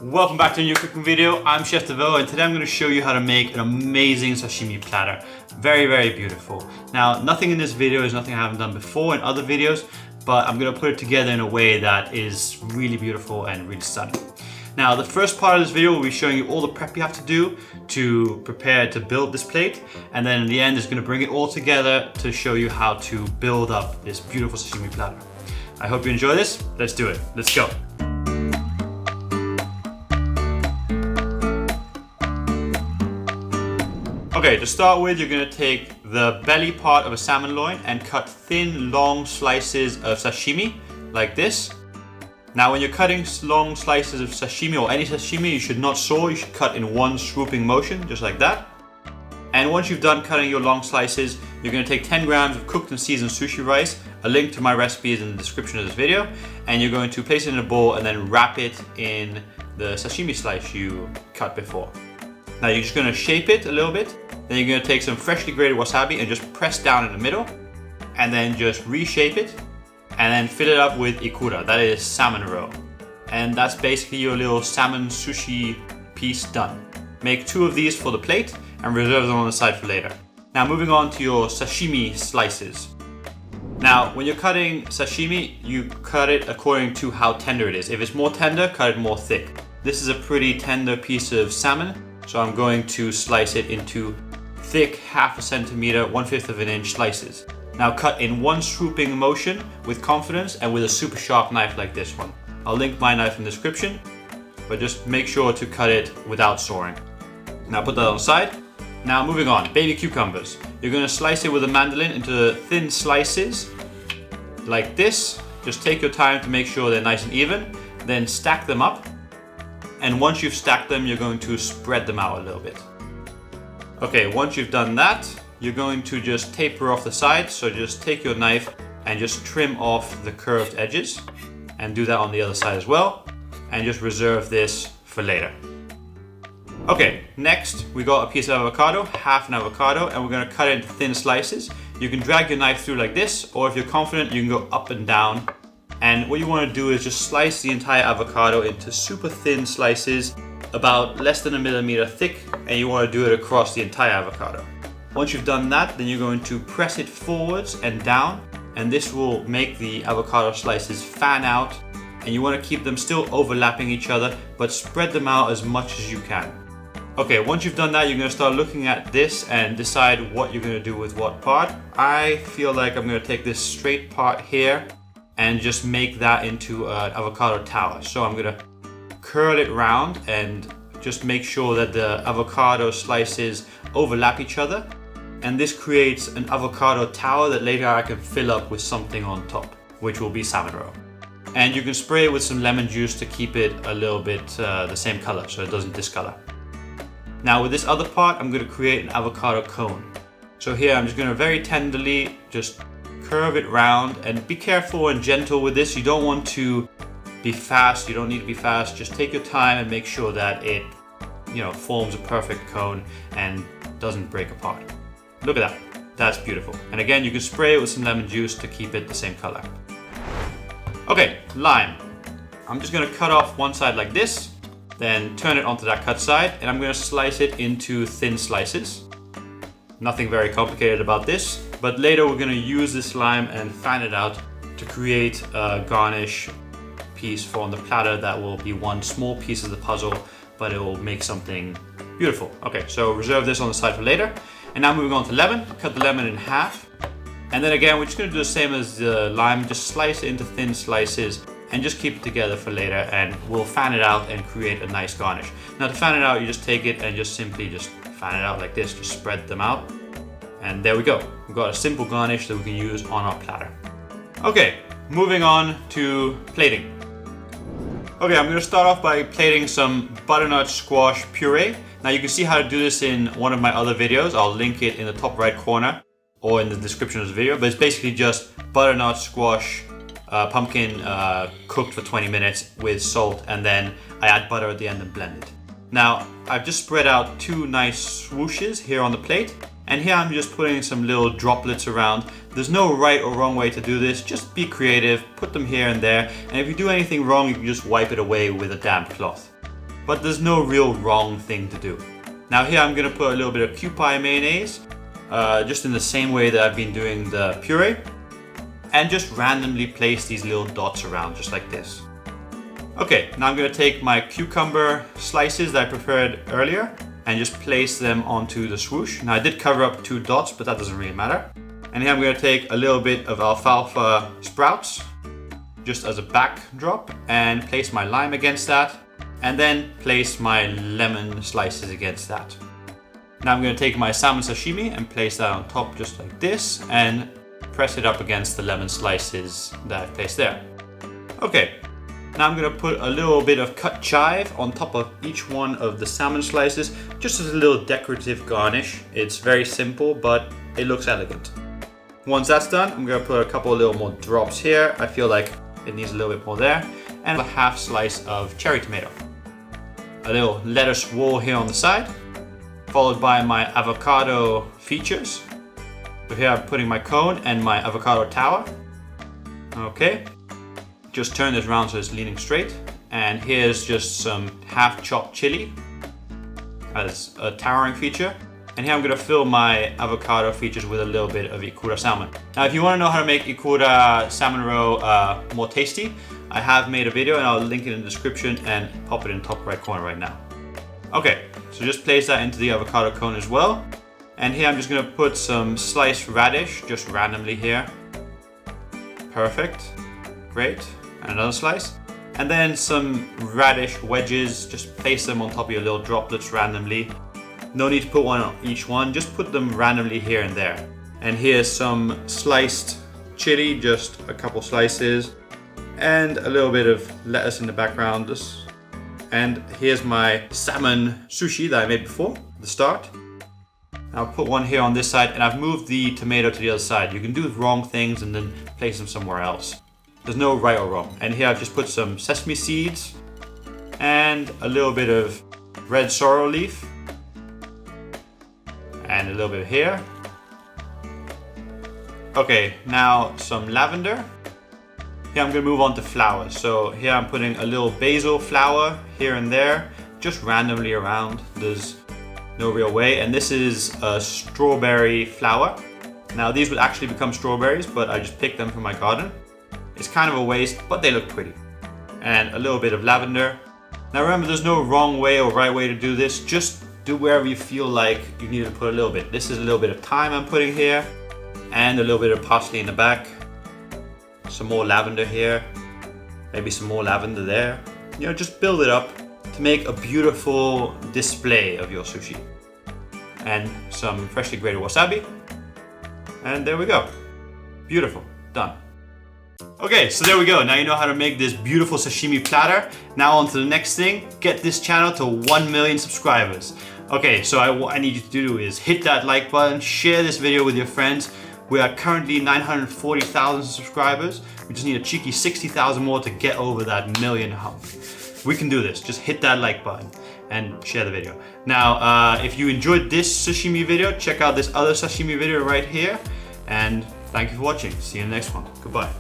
Welcome back to a new cooking video. I'm Chef Devo, and today I'm going to show you how to make an amazing sashimi platter. Very, very beautiful. Now, nothing in this video is nothing I haven't done before in other videos, but I'm going to put it together in a way that is really beautiful and really stunning. Now, the first part of this video will be showing you all the prep you have to do to prepare to build this plate, and then in the end, it's going to bring it all together to show you how to build up this beautiful sashimi platter. I hope you enjoy this. Let's do it. Let's go. Okay, to start with, you're going to take the belly part of a salmon loin and cut thin, long slices of sashimi, like this. Now, when you're cutting long slices of sashimi, or any sashimi, you should not saw, you should cut in one swooping motion, just like that. And once you've done cutting your long slices, you're going to take 10 grams of cooked and seasoned sushi rice. A link to my recipe is in the description of this video. And you're going to place it in a bowl and then wrap it in the sashimi slice you cut before. Now, you're just going to shape it a little bit. Then you're going to take some freshly grated wasabi and just press down in the middle, and then just reshape it, and then fill it up with ikura, that is salmon roe. And that's basically your little salmon sushi piece done. Make 2 of these for the plate and reserve them on the side for later. Now, moving on to your sashimi slices. Now, when you're cutting sashimi, you cut it according to how tender it is. If it's more tender, cut it more thick. This is a pretty tender piece of salmon, so I'm going to slice it into thick 1/2 centimeter, 1/5 of an inch slices. Now, cut in one swooping motion with confidence and with a super sharp knife like this one. I'll link my knife in the description, but just make sure to cut it without sawing. Now, put that on the side. Now, moving on, baby cucumbers. You're going to slice it with a mandolin into thin slices like this. Just take your time to make sure they're nice and even, then stack them up. And once you've stacked them, you're going to spread them out a little bit. Okay, once you've done that, you're going to just taper off the sides. So just take your knife and just trim off the curved edges, and do that on the other side as well. And just reserve this for later. Okay, next we got a piece of avocado, 1/2 an avocado, and we're going to cut it into thin slices. You can drag your knife through like this, or if you're confident, you can go up and down. And what you want to do is just slice the entire avocado into super thin slices, about less than 1 millimeter thick, and you want to do it across the entire avocado. Once you've done that, then you're going to press it forwards and down, and this will make the avocado slices fan out, and you want to keep them still overlapping each other, but spread them out as much as you can. Okay, once you've done that, you're going to start looking at this and decide what you're going to do with what part. I feel like I'm going to take this straight part here and just make that into an avocado tower. So I'm going to curl it round and just make sure that the avocado slices overlap each other. And this creates an avocado tower that later I can fill up with something on top, which will be salmon roe. And you can spray it with some lemon juice to keep it a little bit the same color so it doesn't discolor. Now, with this other part, I'm going to create an avocado cone. So here I'm just going to very tenderly just curve it round, and be careful and gentle with this. You don't want to be fast, you don't need to be fast. Just take your time and make sure that it, forms a perfect cone and doesn't break apart. Look at that, that's beautiful. And again, you can spray it with some lemon juice to keep it the same color. Okay, lime. I'm just gonna cut off one side like this, then turn it onto that cut side, and I'm gonna slice it into thin slices. Nothing very complicated about this, but later we're gonna use this lime and fan it out to create a garnish piece for on the platter that will be one small piece of the puzzle, but it will make something beautiful. Okay, so reserve this on the side for later. And now moving on to lemon, cut the lemon in half. And then again, we're just gonna do the same as the lime, just slice it into thin slices and just keep it together for later, and we'll fan it out and create a nice garnish. Now, to fan it out, you just take it and just simply just fan it out like this, just spread them out. And there we go. We've got a simple garnish that we can use on our platter. Okay, moving on to plating. Okay, I'm gonna start off by plating some butternut squash puree. Now, you can see how to do this in one of my other videos. I'll link it in the top right corner or in the description of this video, but it's basically just butternut squash, pumpkin cooked for 20 minutes with salt, and then I add butter at the end and blend it. Now, I've just spread out 2 nice swooshes here on the plate, and here I'm just putting some little droplets around. There's no right or wrong way to do this, just be creative, put them here and there, and if you do anything wrong, you can just wipe it away with a damp cloth. but there's no real wrong thing to do. Now here I'm gonna put a little bit of Kewpie mayonnaise, just in the same way that I've been doing the puree, and just randomly place these little dots around, just like this. Okay, now I'm gonna take my cucumber slices that I prepared earlier and just place them onto the swoosh. Now I did cover up 2 dots, but that doesn't really matter. And here I'm gonna take a little bit of alfalfa sprouts, just as a backdrop, and place my lime against that, and then place my lemon slices against that. Now I'm gonna take my salmon sashimi and place that on top just like this, and press it up against the lemon slices that I've placed there. Okay, now I'm gonna put a little bit of cut chive on top of each one of the salmon slices, just as a little decorative garnish. It's very simple, but it looks elegant. Once that's done, I'm gonna put a couple of little more drops here. I feel like it needs a little bit more there, and a half slice of cherry tomato. A little lettuce roll here on the side, followed by my avocado features. So here I'm putting my cone and my avocado tower. Okay, just turn this around so it's leaning straight. And here's just some half chopped chili as a towering feature. And here I'm gonna fill my avocado features with a little bit of ikura salmon. Now, if you wanna know how to make ikura salmon roe more tasty, I have made a video and I'll link it in the description and pop it in the top right corner right now. Okay, so just place that into the avocado cone as well. And here I'm just gonna put some sliced radish, just randomly here. Perfect, great, and another slice. And then some radish wedges, just place them on top of your little droplets randomly. No need to put one on each one, just put them randomly here and there. And here's some sliced chili, just a couple slices, and a little bit of lettuce in the background. And here's my salmon sushi that I made before at the start. I'll put one here on this side, and I've moved the tomato to the other side. You can do wrong things and then place them somewhere else. There's no right or wrong. And here I've just put some sesame seeds and a little bit of red sorrel leaf and a little bit here. Okay, now some lavender. Here I'm gonna move on to flowers. So here I'm putting a little basil flower here and there, just randomly around. There's no real way. And this is a strawberry flower. Now these would actually become strawberries, but I just picked them from my garden. It's kind of a waste, but they look pretty. And a little bit of lavender. Now remember, there's no wrong way or right way to do this. Just do wherever you feel like you need to put a little bit. This is a little bit of thyme I'm putting here, and a little bit of parsley in the back. Some more lavender here, maybe some more lavender there. You know, just build it up to make a beautiful display of your sushi. And some freshly grated wasabi. And there we go. Beautiful, done. Okay, so there we go. Now you know how to make this beautiful sashimi platter. Now on to the next thing, get this channel to 1 million subscribers. Okay, so what I need you to do is hit that like button, share this video with your friends. We are currently 940,000 subscribers. We just need a cheeky 60,000 more to get over that million hump. We can do this. Just hit that like button and share the video. Now, if you enjoyed this sashimi video, check out this other sashimi video right here. And thank you for watching. See you in the next one. Goodbye.